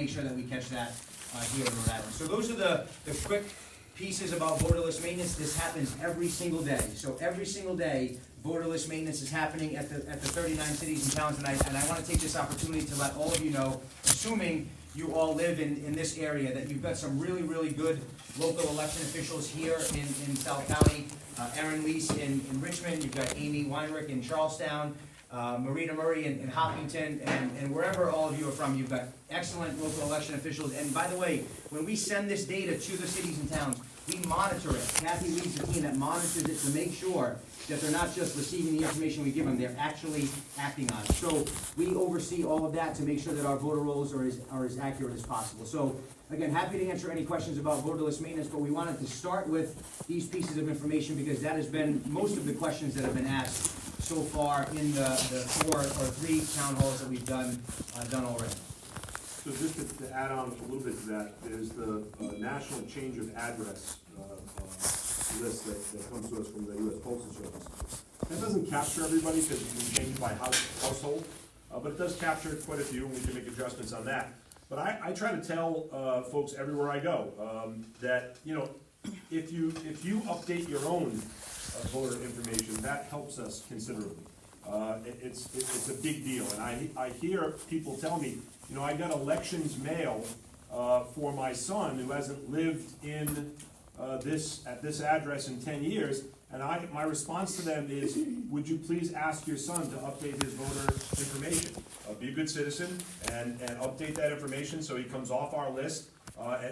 make sure that we catch that here in Rhode Island. So those are the quick pieces about voter list maintenance. This happens every single day. So every single day, voter list maintenance is happening at the 39 cities and towns, and I want to take this opportunity to let all of you know, assuming you all live in this area, that you've got some really, really good local election officials here in South County. Erin Lease in Richmond, you've got Amy Weinrich in Charlestown, Marita Murray in Hopkinton, and wherever all of you are from, you've got excellent local election officials. And by the way, when we send this data to the cities and towns, we monitor it. Kathy leads the team that monitors it to make sure that they're not just receiving the information we give them, they're actually acting on it. So we oversee all of that to make sure that our voter rolls are as accurate as possible. So again, happy to answer any questions about voter list maintenance, but we wanted to start with these pieces of information because that has been most of the questions that have been asked so far in the 4 or 3 town halls that we've done already. So just to add on a little bit to that, there's the national change of address list that comes to us from the U.S. Postal Service. That doesn't capture everybody because it can change by household, but it does capture quite a few, and we can make adjustments on that. But I try to tell folks everywhere I go that, you know, if you update your own voter information, that helps us considerably. It's a big deal, and I hear people tell me, you know, I got elections mail for my son who hasn't lived in at this address in 10 years, and my response to them is, would you please ask your son to update his voter information? Be a good citizen and update that information so he comes off our list,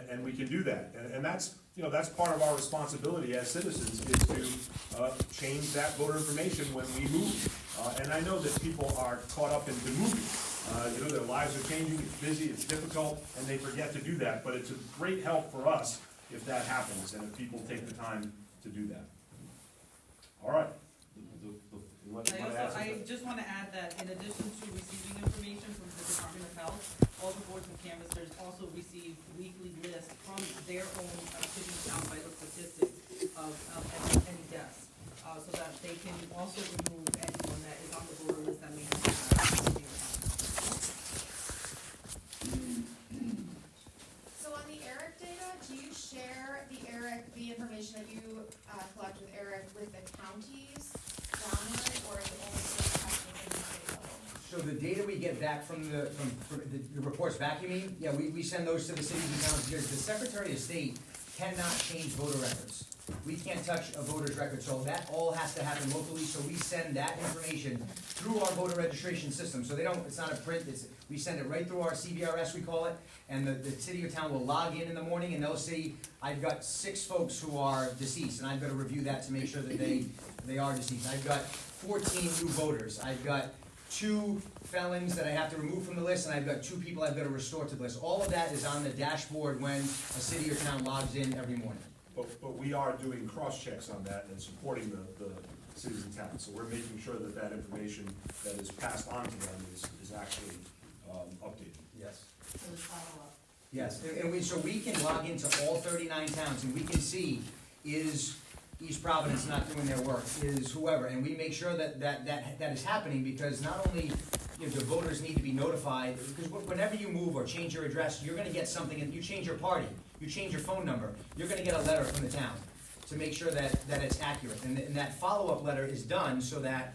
and we can do that. And that's, you know, that's part of our responsibility as citizens, is to change that voter information when we move. And I know that people are caught up into moving. You know, their lives are changing, it's busy, it's difficult, and they forget to do that. But it's a great help for us if that happens, and if people take the time to do that. All right. I just want to add that in addition to receiving information from the Department of Health, all the boards and canvassers also receive weekly lists from their own city town vital statistics of any deaths, so that they can also remove anyone that is on the voter list that may have. So on the ERIC data, do you share the information that you collect with ERIC with the counties downward, or is it only collected in the state level? So the data we get back from the reports back, you mean? Yeah, we send those to the cities and towns because the Secretary of State cannot change voter records. We can't touch a voter's record, so that all has to happen locally, so we send that information through our voter registration system. So it's not a print, we send it right through our CBRS, we call it, and the city or town will log in the morning and they'll see, I've got 6 folks who are deceased, and I've got to review that to make sure that they are deceased. I've got 14 new voters. I've got 2 felons that I have to remove from the list, and I've got 2 people I've got to restore to the list. All of that is on the dashboard when a city or town logs in every morning. But we are doing cross-checks on that and supporting the cities and towns. So we're making sure that that information that is passed on to them is actually updated. Yes. So it's follow-up. Yes, so we can log into all 39 towns and we can see, is East Providence not doing their work, is whoever, and we make sure that is happening, because not only, you know, the voters need to be notified, because whenever you move or change your address, you're gonna get something, and you change your party, you change your phone number, you're gonna get a letter from the town to make sure that it's accurate, and that follow-up letter is done so that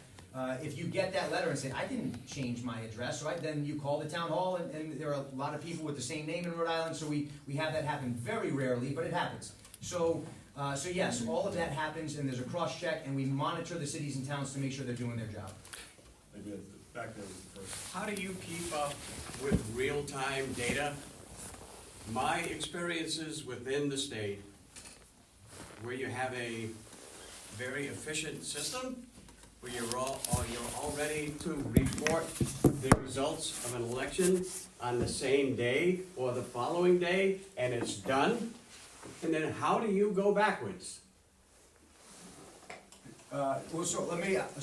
if you get that letter and say, I didn't change my address, right, then you call the town hall, and there are a lot of people with the same name in Rhode Island, so we have that happen very rarely, but it happens. So yes, all of that happens, and there's a cross-check, and we monitor the cities and towns to make sure they're doing their job. Maybe back there first. How do you keep up with real-time data? My experiences within the state, where you have a very efficient system, where you're all ready to report the results of an election on the same day or the following day, and it's done. And then how do you go backwards? So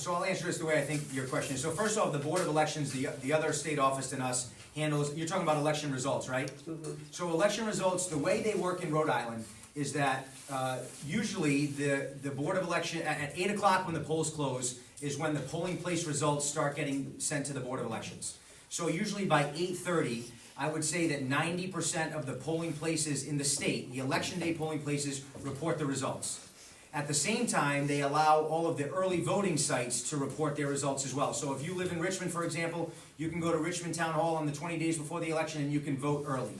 I'll answer this the way I think your question is. So first off, the Board of Elections, the other state office than us, handles, you're talking about election results, right? Mm-hmm. So election results, the way they work in Rhode Island is that usually the Board of Election, at 8 o'clock when the polls close, is when the polling place results start getting sent to the Board of Elections. So usually by 8:30, I would say that 90% of the polling places in the state, the election day polling places, report the results. At the same time, they allow all of the early voting sites to report their results as well. So if you live in Richmond, for example, you can go to Richmond Town Hall on the 20 days before the election and you can vote early.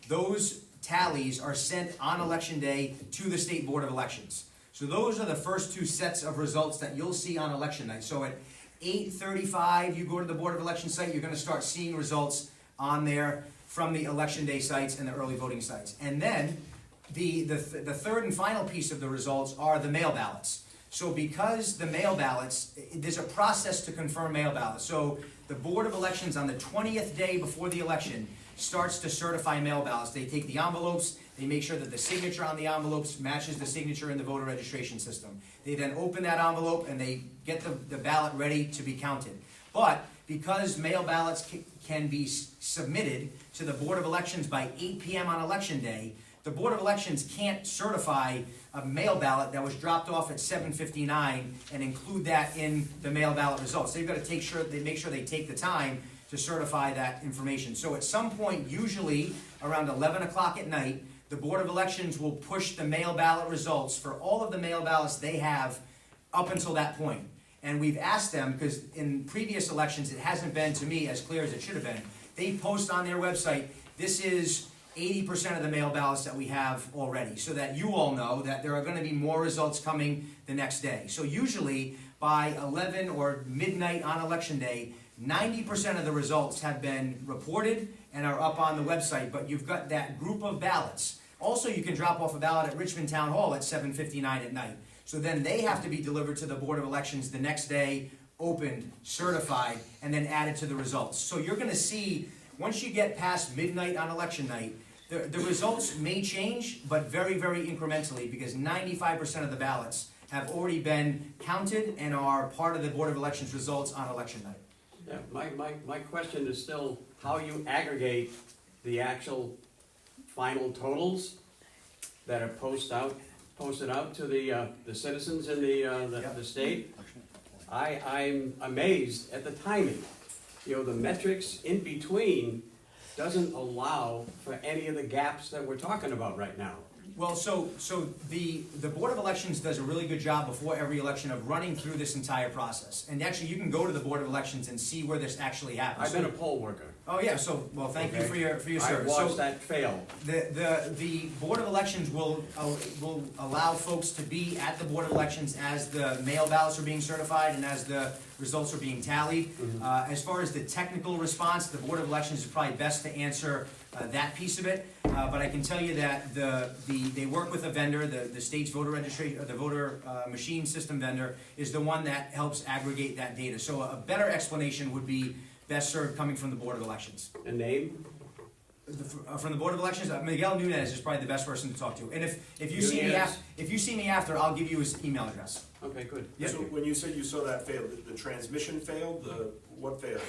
Those tallies are sent on election day to the State Board of Elections. So those are the first two sets of results that you'll see on election night. So at 8:35, you go to the Board of Election site, you're gonna start seeing results on there from the election day sites and the early voting sites. And then the third and final piece of the results are the mail ballots. So because the mail ballots, there's a process to confirm mail ballots. So the Board of Elections on the 20th day before the election starts to certify mail ballots. They take the envelopes, they make sure that the signature on the envelopes matches the signature in the voter registration system. They then open that envelope and they get the ballot ready to be counted. But because mail ballots can be submitted to the Board of Elections by 8 p.m. on election day, the Board of Elections can't certify a mail ballot that was dropped off at 7:59 and include that in the mail ballot results. They've got to make sure they take the time to certify that information. So at some point, usually around 11 o'clock at night, the Board of Elections will push the mail ballot results for all of the mail ballots they have up until that point. And we've asked them, because in previous elections, it hasn't been, to me, as clear as it should have been. They post on their website, this is 80% of the mail ballots that we have already, so that you all know that there are going to be more results coming the next day. So usually by 11 or midnight on election day, 90% of the results have been reported and are up on the website, but you've got that group of ballots. Also, you can drop off a ballot at Richmond Town Hall at 7:59 at night. So then they have to be delivered to the Board of Elections the next day, opened, certified, and then added to the results. So you're going to see, once you get past midnight on election night, the results may change, but very, very incrementally, because 95% of the ballots have already been counted and are part of the Board of Elections results on election night. Yeah, my question is still how you aggregate the actual final totals that are posted out to the citizens in the state. I'm amazed at the timing. You know, the metrics in between doesn't allow for any of the gaps that we're talking about right now. Well, so the Board of Elections does a really good job before every election of running through this entire process. And actually, you can go to the Board of Elections and see where this actually happens. I've been a poll worker. Oh, yeah, so, well, thank you for your service. I watched that fail. The Board of Elections will allow folks to be at the Board of Elections as the mail ballots are being certified and as the results are being tallied. As far as the technical response, the Board of Elections is probably best to answer that piece of it. But I can tell you that they work with a vendor, the state's voter registration, the voter machine system vendor is the one that helps aggregate that data. So a better explanation would be best served coming from the Board of Elections. A name? From the Board of Elections, Miguel Nunez is probably the best person to talk to. And if you see me after, I'll give you his email address. Okay, good. Yeah. So when you said you saw that fail, the transmission failed, what failed?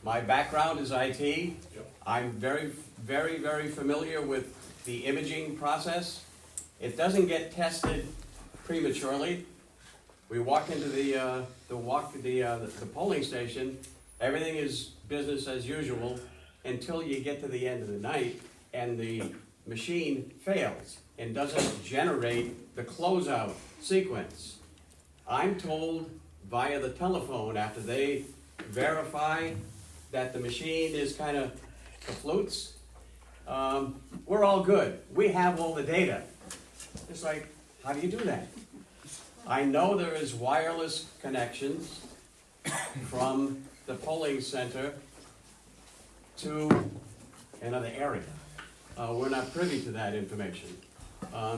My background is IT. Yep. I'm very, very, very familiar with the imaging process. It doesn't get tested prematurely. We walk into the polling station, everything is business as usual until you get to the end of the night and the machine fails and doesn't generate the closeout sequence. I'm told via the telephone after they verify that the machine is kind of flutes, we're all good. We have all the data. It's like, how do you do that? I know there is wireless connections from the polling center to another area. We're not privy to that information.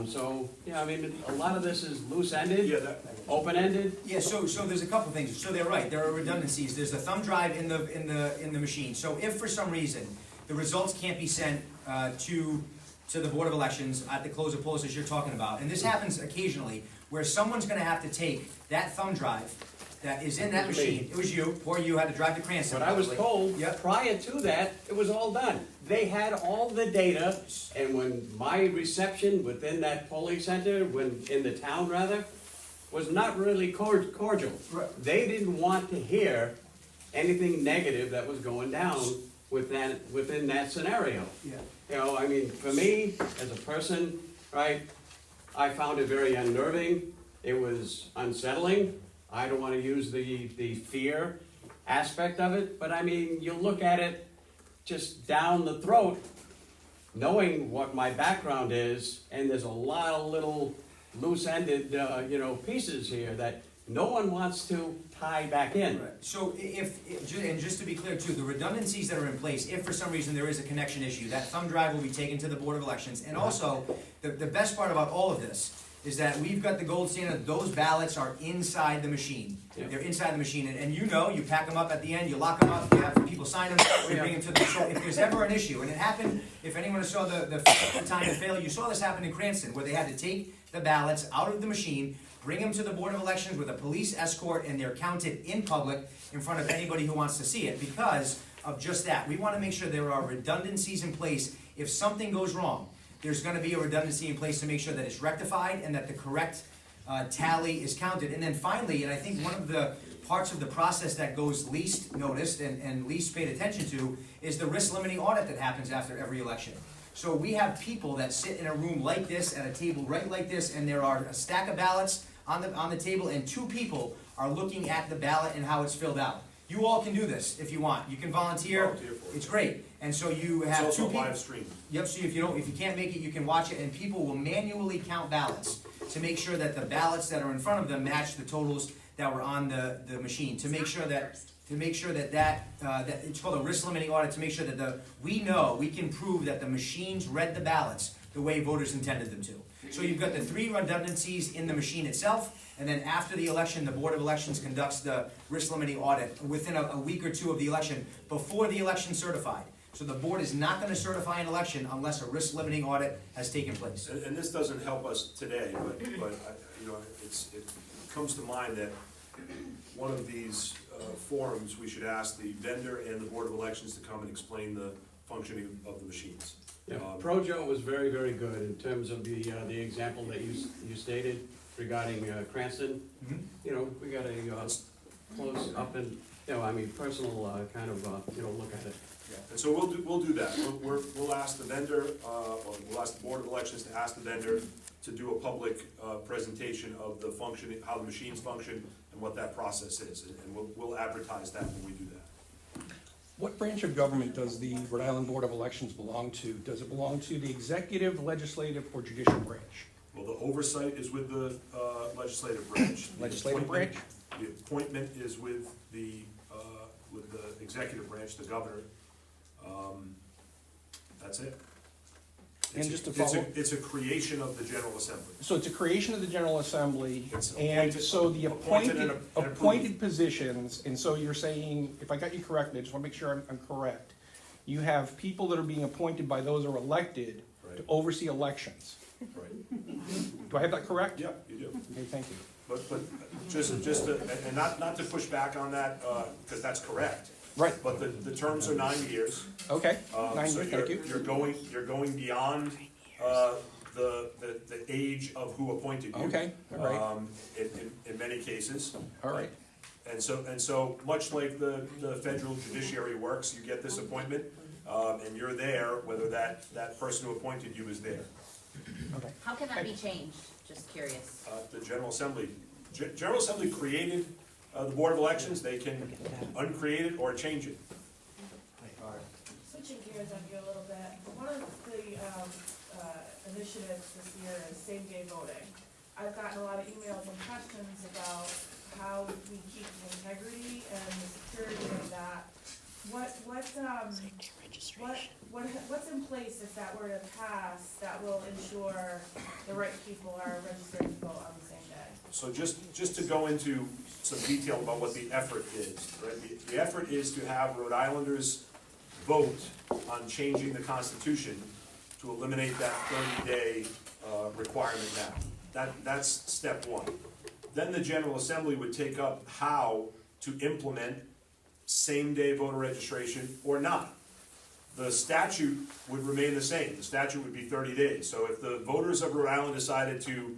So, yeah, I mean, a lot of this is loose-ended, Yeah, open-ended. Yeah, so there's a couple things. So they're right. There are redundancies. There's a thumb drive in the machine. So if for some reason the results can't be sent to the Board of Elections at the close of polls as you're talking about, and this happens occasionally, where someone's going to have to take that thumb drive that is in that machine. It was you, or you had to drive to Cranston. But I was probably. told, Yep. prior to that, it was all done. They had all the data, and when my reception within that polling center, in the town rather, was not really cordial. Right. They didn't want to hear anything negative that was going down within that scenario. Yeah. You know, I mean, for me, as a person, right, I found it very unnerving. It was unsettling. I don't want to use the fear aspect of it, but I mean, you look at it just down the throat, knowing what my background is, and there's a lot of little loose-ended, pieces here that no one wants to tie back in. Right. So and just to be clear too, the redundancies that are in place, if for some reason there is a connection issue, that thumb drive will be taken to the Board of Elections. And also, the best part about all of this is that we've got the gold standard, those ballots are inside the machine. Yeah. They're inside the machine, and you pack them up at the end, you lock them up, you have people sign them, you bring them to the, so if there's ever an issue, and it happened, if anyone saw the time and failure, you saw this happen in Cranston, where they had to take the ballots out of the machine, bring them to the Board of Elections with a police escort, and they're counted in public in front of anybody who wants to see it, because of just that. We want to make sure there are redundancies in place. If something goes wrong, there's going to be a redundancy in place to make sure that it's rectified and that the correct tally is counted. And then finally, and I think one of the parts of the process that goes least noticed and least paid attention to is the risk limiting audit that happens after every election. So we have people that sit in a room like this, at a table right like this, and there are a stack of ballots on the table, and 2 people are looking at the ballot and how it's filled out. You all can do this if you want. You can volunteer. Volunteer for it. It's great. And so you have It's 2 also people. live stream. Yep, so if you can't make it, you can watch it, and people will manually count ballots to make sure that the ballots that are in front of them match the totals that were on the machine, to make sure that that it's called a risk limiting audit, to make sure that we can prove that the machines read the ballots the way voters intended them to. So you've got the 3 redundancies in the machine itself, and then after the election, the Board of Elections conducts the risk limiting audit within a week or 2 of the election, before the election certified. So the board is not gonna certify an election unless a risk limiting audit has taken place. And this doesn't help us today, but it comes to mind that one of these forums, we should ask the vendor and the Board of Elections to come and explain the functioning of the machines. Yeah, Projo was very, very good in terms of the example that you stated regarding Cranston. Mhm. You know, we got a close up and, personal kind of, look at it. Yeah, and so we'll do that. We'll ask the vendor, or we'll ask the Board of Elections to ask the vendor to do a public presentation of the functioning, how the machines function and what that process is, and we'll advertise that when we do that. What branch of government does the Rhode Island Board of Elections belong to? Does it belong to the executive, legislative, or judicial branch? Well, the oversight is with the legislative branch. The Legislative appointment- branch? The appointment is with the executive branch, the governor. That's it. And just to It's a- follow- It's a creation of the General Assembly. So it's a creation of the General Assembly, It's and appointed- so the appointed and appointed approved. positions, and so you're saying, if I got you correctly, I just wanna make sure I'm correct. You have people that are being appointed by those who are elected to Right. oversee elections. Right. Do I have that correct? Yeah, you do. Okay, thank you. But just to, and not to push back on that, because that's correct. Right, But the terms are 9 years. okay, 9 So years, thank you. you're going beyond the age of who appointed you. Okay, all right, In many cases. all right. And so much like the federal judiciary works, you get this appointment, and you're there, whether that person who appointed you is there. Okay. How can that be changed? Just curious. The General Assembly created the Board of Elections, they can uncreate it or change it. Switching gears on you a little bit, one of the initiatives this year is same-day voting. I've gotten a lot of emails and questions about how we keep the integrity and the security of that. What's in place if that were to pass that will ensure the right people are registered to vote on the same day? So just to go into some detail about what the effort is, right? The effort is to have Rhode Islanders vote on changing the Constitution to eliminate that 30-day requirement now. That's step one. Then the General Assembly would take up how to implement same-day voter registration or not. The statute would remain the same. The statute would be 30 days. So if the voters of Rhode Island decided to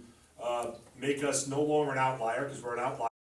make us no longer an outlier, because we're an outlier,